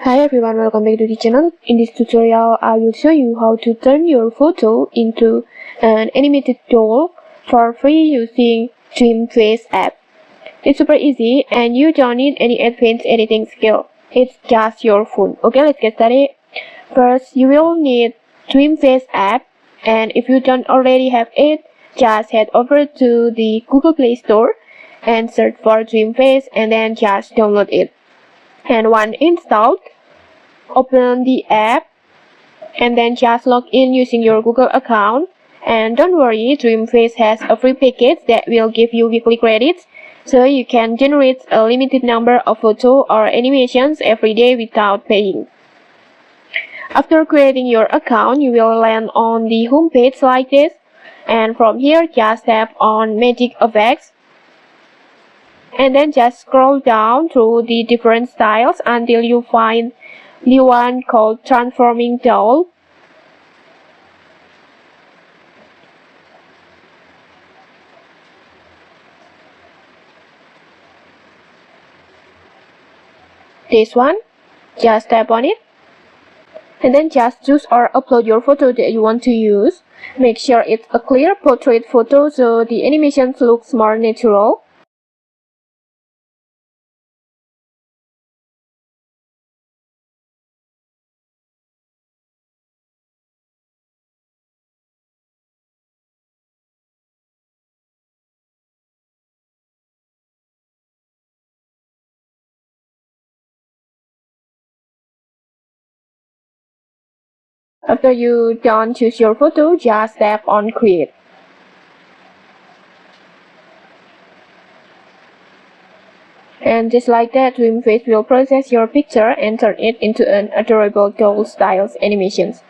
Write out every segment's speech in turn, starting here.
Hi everyone, welcome back to the channel. In this tutorial, I will show you how to turn your photo into an animated doll for free using Dreamface app. It's super easy and you don't need any advanced editing skill. It's just your phone. Okay, let's get started. First, you will need Dreamface app, and if you don't already have it, just head over to the Google Play Store and search for Dreamface and then just download it. And once installed, open the app and then just log in using your Google account. And don't worry, Dreamface has a free package that will give you weekly credits, so you can generate a limited number of photos or animations every day without paying. After creating your account, you will land on the home page like this, and from here just tap on Magic Effects and then just scroll down through the different styles until you find the one called Transforming Doll. This one, just tap on it and then just choose or upload your photo that you want to use. Make sure it's a clear portrait photo so the animation looks more natural. After you done choose your photo, just tap on Create. And just like that, Dreamface will process your picture and turn it into an adorable doll style animations.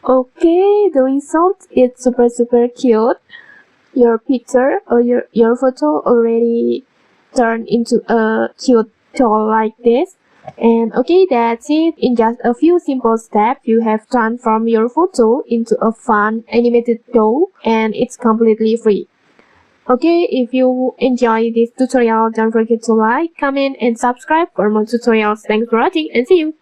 Okay, the result is super cute. Your picture or your photo already turned into a cute doll like this. And okay, that's it. In just a few simple steps, you have transformed your photo into a fun animated doll, and it's completely free. Okay, if you enjoy this tutorial, don't forget to like, comment, and subscribe for more tutorials. Thanks for watching and see you!